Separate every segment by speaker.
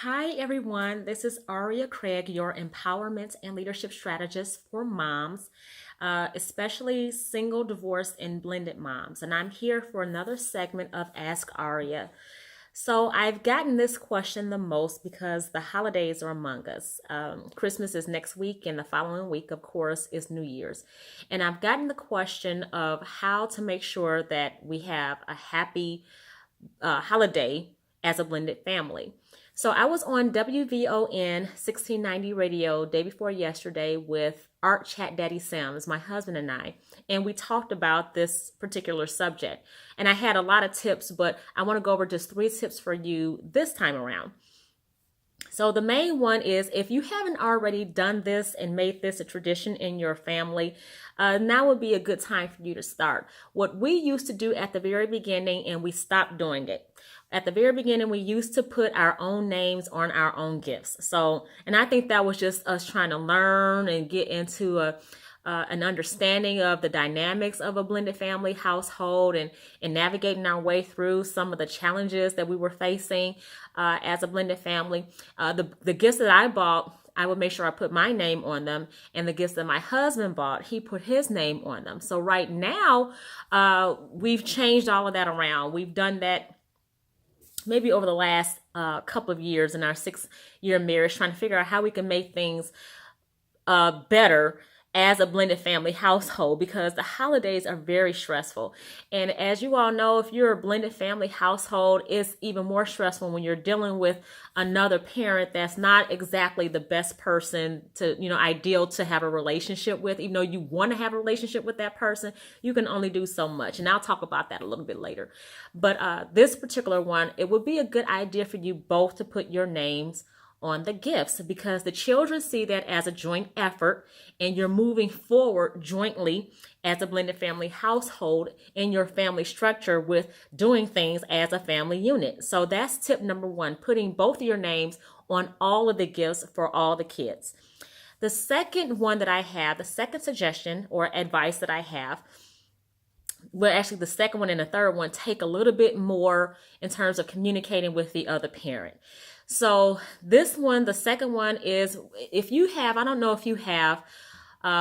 Speaker 1: Hi, everyone. This is Aria Craig, your empowerment and leadership strategist for moms, especially single, divorced, and blended moms. And I'm here for another segment of Ask Aria. So I've gotten this question the most because the holidays are among us. Christmas is next week, and the following week, of course, is New Year's. And I've gotten the question of how to make sure that we have a happy holiday as a blended family. So I was on WVON 1690 radio day before yesterday with Art Chat Daddy Sims, my husband and I, and we talked about this particular subject. And I had a lot of tips, but I want to go over just 3 tips for you this time around. So the main one is if you haven't already done this and made this a tradition in your family, now would be a good time for you to start. What we used to do at the very beginning, and we stopped doing it. At the very beginning, we used to put our own names on our own gifts. So, and I think that was just us trying to learn and get into an understanding of the dynamics of a blended family household and navigating our way through some of the challenges that we were facing as a blended family. The gifts that I bought, I would make sure I put my name on them, and the gifts that my husband bought, he put his name on them. So right now, we've changed all of that around. We've done that maybe over the last couple of years in our 6-year marriage, trying to figure out how we can make things better as a blended family household, because the holidays are very stressful. And as you all know, if you're a blended family household, it's even more stressful when you're dealing with another parent that's not exactly the best person to, ideal to have a relationship with. Even though you want to have a relationship with that person, you can only do so much. And I'll talk about that a little bit later. But this particular one, it would be a good idea for you both to put your names on the gifts, because the children see that as a joint effort and you're moving forward jointly as a blended family household in your family structure with doing things as a family unit. So that's tip number 1, putting both of your names on all of the gifts for all the kids. The second one that I have, the second suggestion or advice that I have, well, actually the second one and the third one take a little bit more in terms of communicating with the other parent. So this one, the second one is, if you have, I don't know if you have,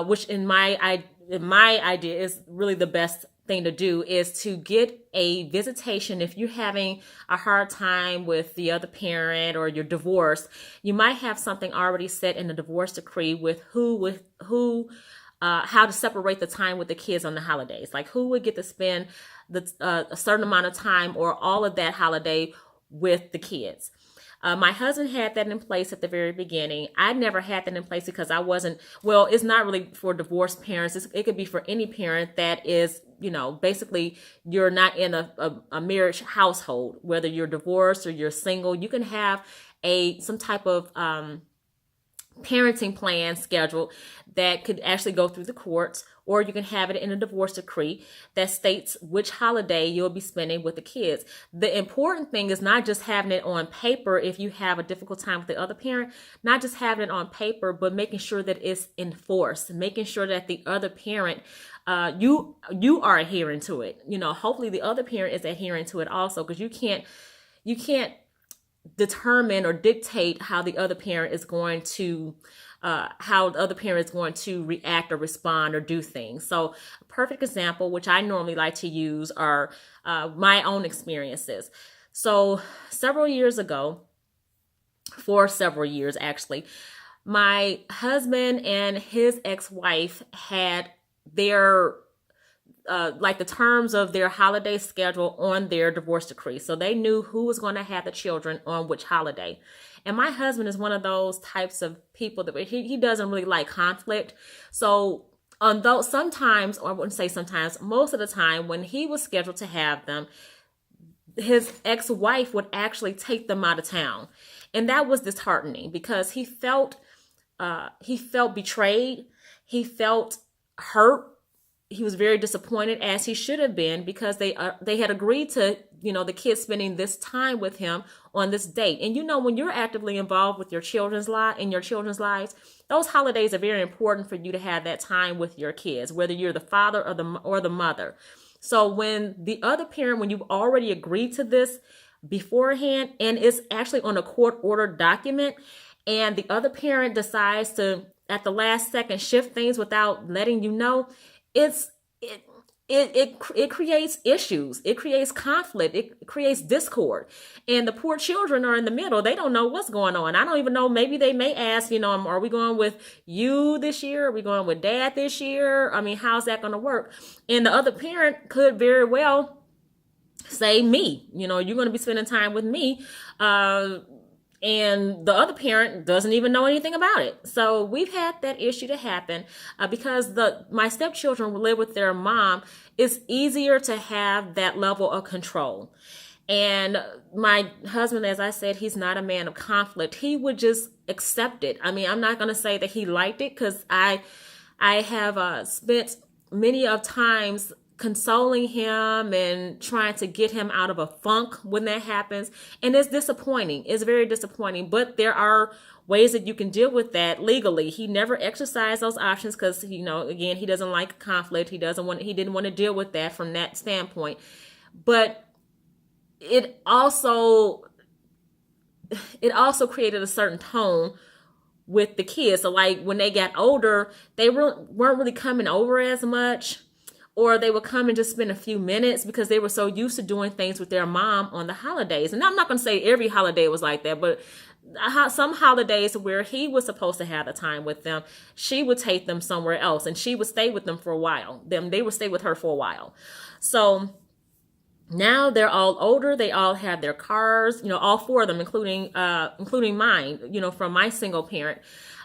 Speaker 1: which in my idea is really the best thing to do, is to get a visitation. If you're having a hard time with the other parent or you're divorced, you might have something already set in the divorce decree with how to separate the time with the kids on the holidays, like who would get to spend a certain amount of time or all of that holiday with the kids. My husband had that in place at the very beginning. I never had that in place because I wasn't, well, it's not really for divorced parents. It could be for any parent that is, basically you're not in a marriage household, whether you're divorced or you're single. You can have some type of parenting plan scheduled that could actually go through the courts, or you can have it in a divorce decree that states which holiday you'll be spending with the kids. The important thing is not just having it on paper if you have a difficult time with the other parent, not just having it on paper, but making sure that it's enforced, making sure that the other parent, you are adhering to it. Hopefully the other parent is adhering to it also, because you can't determine or dictate how the other parent is going to react or respond or do things. So a perfect example, which I normally like to use, are my own experiences. So for several years actually, my husband and his ex-wife had their the terms of their holiday schedule on their divorce decree. So they knew who was going to have the children on which holiday. And my husband is one of those types of people that he doesn't really like conflict. So although sometimes, or I wouldn't say sometimes, most of the time when he was scheduled to have them, his ex-wife would actually take them out of town. And that was disheartening because he felt betrayed. He felt hurt. He was very disappointed, as he should have been, because they had agreed to, the kids spending this time with him on this date. And when you're actively involved with your children's lives, those holidays are very important for you to have that time with your kids, whether you're the father or the mother. So when the other parent, when you've already agreed to this beforehand, and it's actually on a court ordered document, and the other parent decides to at the last second shift things without letting you know, it's it it creates issues. It creates conflict. It creates discord. And the poor children are in the middle. They don't know what's going on. I don't even know. Maybe they may ask, are we going with you this year? Are we going with dad this year? I mean, how's that going to work? And the other parent could very well say me. You're going to be spending time with me. And the other parent doesn't even know anything about it. So we've had that issue to happen because my stepchildren live with their mom. It's easier to have that level of control. And my husband, as I said, he's not a man of conflict. He would just accept it. I mean, I'm not going to say that he liked it, because I have spent many of times consoling him and trying to get him out of a funk when that happens. And it's disappointing. It's very disappointing. But there are ways that you can deal with that legally. He never exercised those options because, again, he doesn't like conflict. He didn't want to deal with that from that standpoint. But it also created a certain tone with the kids. So like when they got older, they weren't really coming over as much. Or they would come and just spend a few minutes because they were so used to doing things with their mom on the holidays. And I'm not going to say every holiday was like that, but some holidays where he was supposed to have the time with them, she would take them somewhere else and she would stay with them for a while. They would stay with her for a while. So now they're all older. They all have their cars, all four of them, including mine, from my single parent.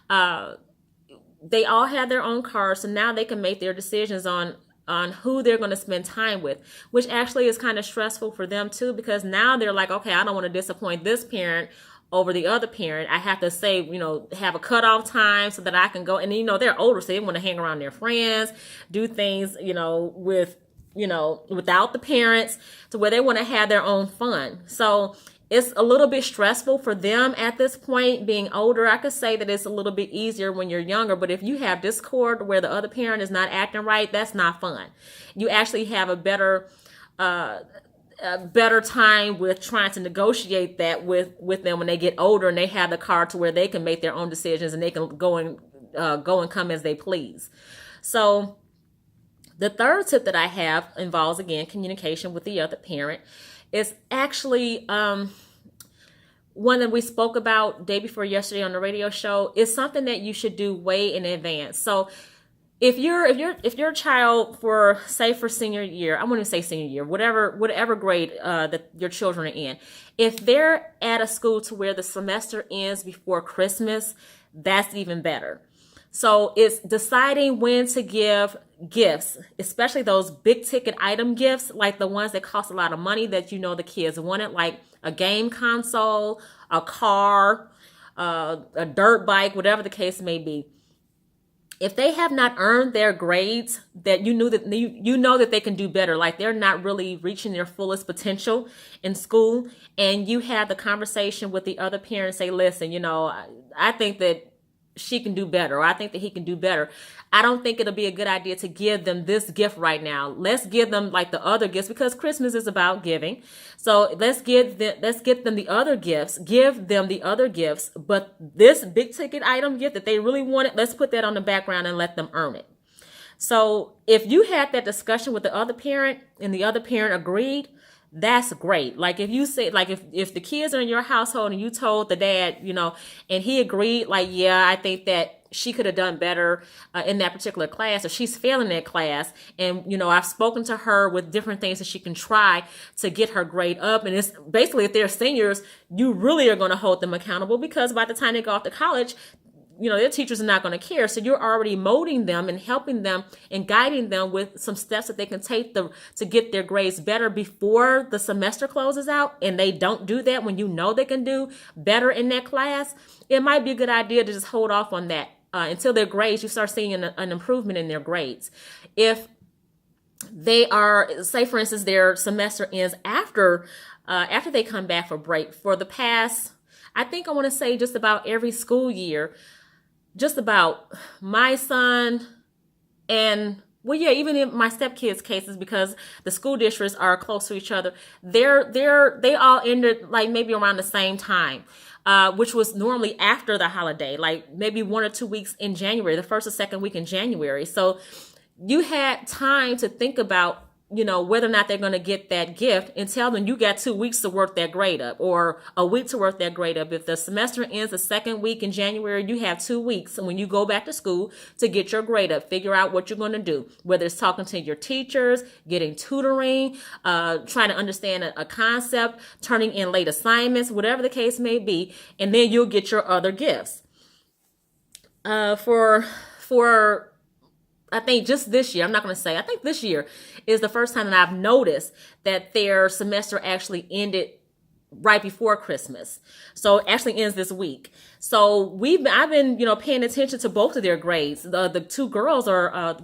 Speaker 1: They all have their own cars. So now they can make their decisions on who they're going to spend time with, which actually is kind of stressful for them too, because now they're like, okay, I don't want to disappoint this parent over the other parent. I have to say, have a cutoff time so that I can go. And, they're older, so they want to hang around their friends, do things, without the parents, to where they want to have their own fun. So it's a little bit stressful for them at this point, being older. I could say that it's a little bit easier when you're younger, but if you have discord where the other parent is not acting right, that's not fun. You actually have a better time with trying to negotiate that with them when they get older and they have the car to where they can make their own decisions and they can go and come as they please. So the third tip that I have involves, again, communication with the other parent. It's actually one that we spoke about day before yesterday on the radio show. Is something that you should do way in advance. So if your child for senior year, I want to say senior year, whatever grade that your children are in, if they're at a school to where the semester ends before Christmas, that's even better. So it's deciding when to give gifts, especially those big ticket item gifts, like the ones that cost a lot of money that the kids wanted, like a game console, a car, a dirt bike, whatever the case may be. If they have not earned their grades, that you know that they can do better, like they're not really reaching their fullest potential in school, and you have the conversation with the other parent, say, listen, I think that she can do better, or I think that he can do better. I don't think it'll be a good idea to give them this gift right now. Let's give them like the other gifts, because Christmas is about giving. So let's get them the other gifts. Give them the other gifts, but this big ticket item gift that they really wanted, let's put that on the background and let them earn it. So if you had that discussion with the other parent and the other parent agreed, that's great. Like if you say, like if the kids are in your household and you told the dad, and he agreed, like, yeah, I think that she could have done better in that particular class, or she's failing that class. And, I've spoken to her with different things that she can try to get her grade up. And it's basically, if they're seniors, you really are going to hold them accountable, because by the time they go off to college, their teachers are not going to care. So you're already molding them and helping them and guiding them with some steps that they can take to get their grades better before the semester closes out. And they don't do that when they can do better in that class. It might be a good idea to just hold off on that until their grades, you start seeing an improvement in their grades. If they are, say for instance, their semester ends after they come back for break, for the past, I think I want to say just about every school year, just about my son and well, yeah, even in my stepkids' cases, because the school districts are close to each other, they all ended like maybe around the same time, which was normally after the holiday, like maybe 1 or 2 weeks in January, the first or second week in January. So you had time to think about, whether or not they're going to get that gift, and tell them you got 2 weeks to work that grade up, or a week to work that grade up. If the semester ends the second week in January, you have 2 weeks. And when you go back to school, to get your grade up, figure out what you're going to do, whether it's talking to your teachers, getting tutoring, trying to understand a concept, turning in late assignments, whatever the case may be. And then you'll get your other gifts. For I think just this year, I'm not going to say, I think this year is the first time that I've noticed that their semester actually ended right before Christmas. So it actually ends this week. So I've been, paying attention to both of their grades. The two girls are,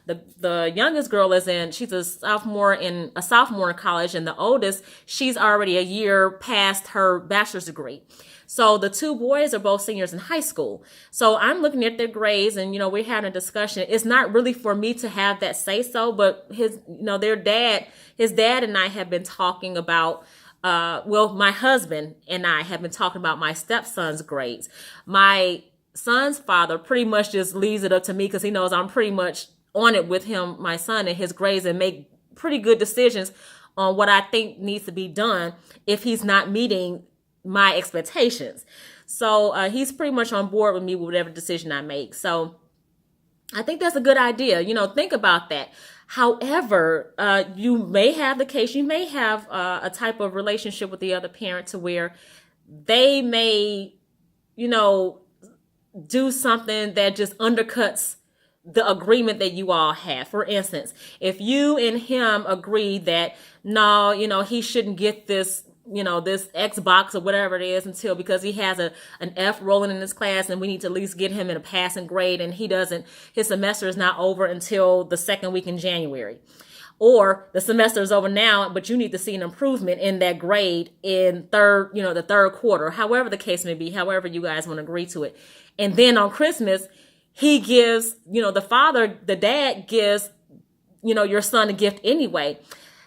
Speaker 1: the youngest girl she's a sophomore in college, and the oldest, she's already a year past her bachelor's degree. So the two boys are both seniors in high school. So I'm looking at their grades, and, we're having a discussion. It's not really for me to have that say so, but his dad and I have been talking about, my husband and I have been talking about my stepson's grades. My son's father pretty much just leaves it up to me, because he knows I'm pretty much on it with him, my son, and his grades, and make pretty good decisions on what I think needs to be done if he's not meeting my expectations. So he's pretty much on board with me with whatever decision I make. So I think that's a good idea. Think about that. However, you may have a type of relationship with the other parent to where they may, do something that just undercuts the agreement that you all have. For instance, if you and him agree that no, he shouldn't get this, this Xbox or whatever it is because he has an F rolling in his class, and we need to at least get him in a passing grade, and his semester is not over until the second week in January. Or the semester is over now, but you need to see an improvement in that grade in the third quarter, however the case may be, however you guys want to agree to it. And then on Christmas, he gives, the dad gives, your son a gift anyway.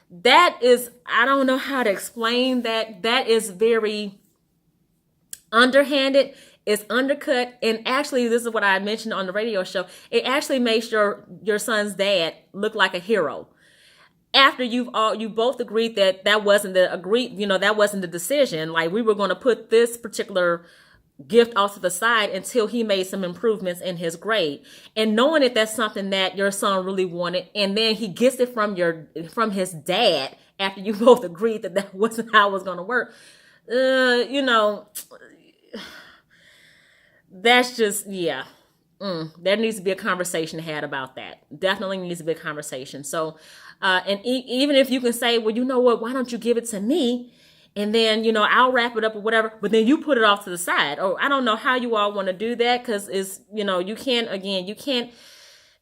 Speaker 1: That is, I don't know how to explain that. That is very underhanded. It's undercut. And actually, this is what I mentioned on the radio show. It actually makes your son's dad look like a hero. After you both agreed that wasn't the decision. Like, we were going to put this particular gift off to the side until he made some improvements in his grade, and knowing that that's something that your son really wanted, and then he gets it from his dad after you both agreed that wasn't how it was going to work. That's just, yeah. There needs to be a conversation had about that. Definitely needs to be a conversation. So, and even if you can say, well, you know what, why don't you give it to me? And then, I'll wrap it up or whatever, but then you put it off to the side. Or I don't know how you all want to do that, because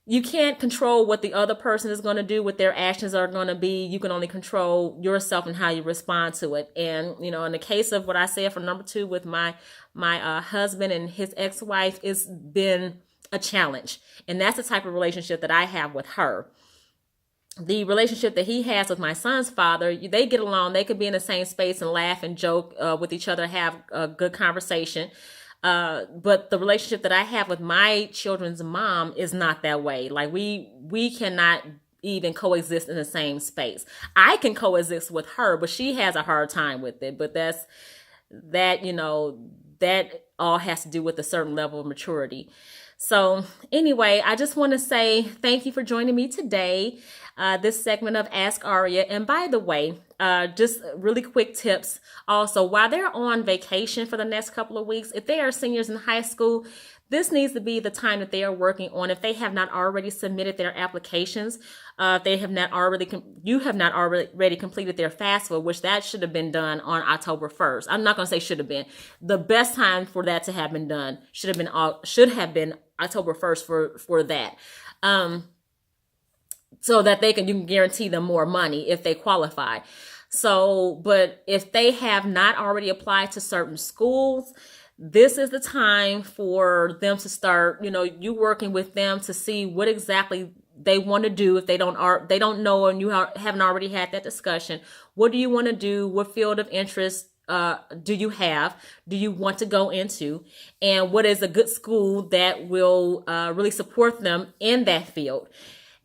Speaker 1: you can't control what the other person is going to do, what their actions are going to be. You can only control yourself and how you respond to it. And, in the case of what I said for number 2 with my husband and his ex-wife, it's been a challenge. And that's the type of relationship that I have with her. The relationship that he has with my son's father, they get along. They could be in the same space and laugh and joke with each other, have a good conversation. But the relationship that I have with my children's mom is not that way. Like, we cannot even coexist in the same space. I can coexist with her, but she has a hard time with it. But that all has to do with a certain level of maturity. So anyway, I just want to say thank you for joining me today. This segment of Ask Aria. And by the way, just really quick tips. Also, while they're on vacation for the next couple of weeks, if they are seniors in high school, this needs to be the time that they are working on. If they have not already submitted their applications, if they have not already, you have not already completed their FAFSA, which that should have been done on October 1st. I'm not going to say should have been. The best time for that to have been done should have been October 1st for that. So that you can guarantee them more money if they qualify. So, but if they have not already applied to certain schools, this is the time for them to start, you working with them to see what exactly they want to do if they don't know and you haven't already had that discussion. What do you want to do? What field of interest do you have? Do you want to go into? And what is a good school that will really support them in that field?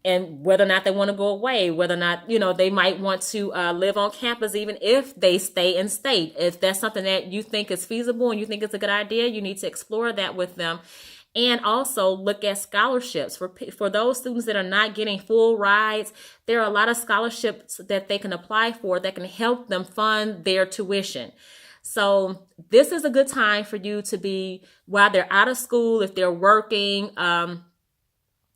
Speaker 1: And whether or not they want to go away, whether or not, they might want to live on campus, even if they stay in state. If that's something that you think is feasible and you think it's a good idea, you need to explore that with them. And also look at scholarships for those students that are not getting full rides. There are a lot of scholarships that they can apply for that can help them fund their tuition. So this is a good time for you to be, while they're out of school, if they're working,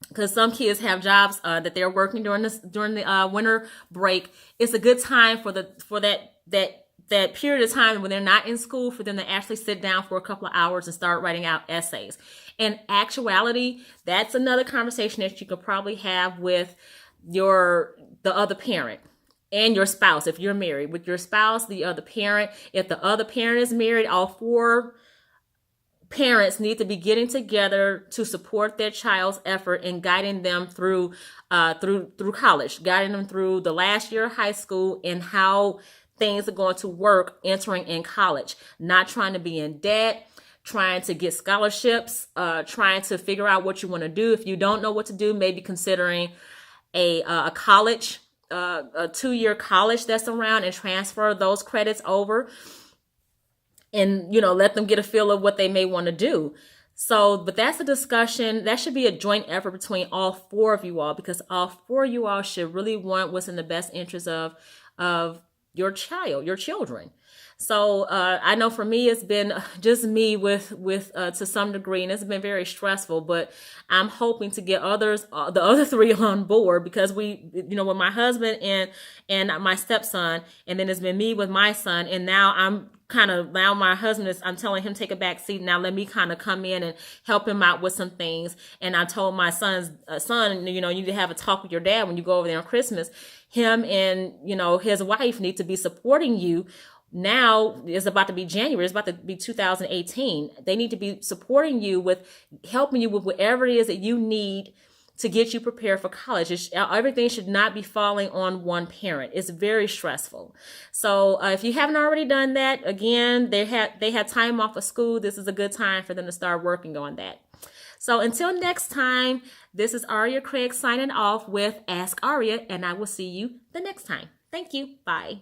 Speaker 1: because some kids have jobs that they're working during the winter break. It's a good time for that period of time when they're not in school for them to actually sit down for a couple of hours and start writing out essays. In actuality, that's another conversation that you could probably have with the other parent and your spouse. If you're married, with your spouse, the other parent. If the other parent is married, all four parents need to be getting together to support their child's effort in guiding them through college, guiding them through the last year of high school and how things are going to work entering in college. Not trying to be in debt, trying to get scholarships, trying to figure out what you want to do. If you don't know what to do, maybe considering a college, a 2-year college that's around, and transfer those credits over. And, let them get a feel of what they may want to do. So, but that's a discussion. That should be a joint effort between all four of you all, because all four of you all should really want what's in the best interest of your children. So I know for me, it's been just me with to some degree, and it's been very stressful, but I'm hoping to get the other three on board, because we, with my husband and my stepson, and then it's been me with my son. And now my husband I'm telling him take a back seat. Now let me kind of come in and help him out with some things. And I told my son's son, you need to have a talk with your dad when you go over there on Christmas. Him and, his wife need to be supporting you. Now it's about to be January. It's about to be 2018. They need to be supporting you with helping you with whatever it is that you need to get you prepared for college. Everything should not be falling on one parent. It's very stressful. So if you haven't already done that, again, they had time off of school. This is a good time for them to start working on that. So until next time, this is Aria Craig signing off with Ask Aria, and I will see you the next time. Thank you. Bye.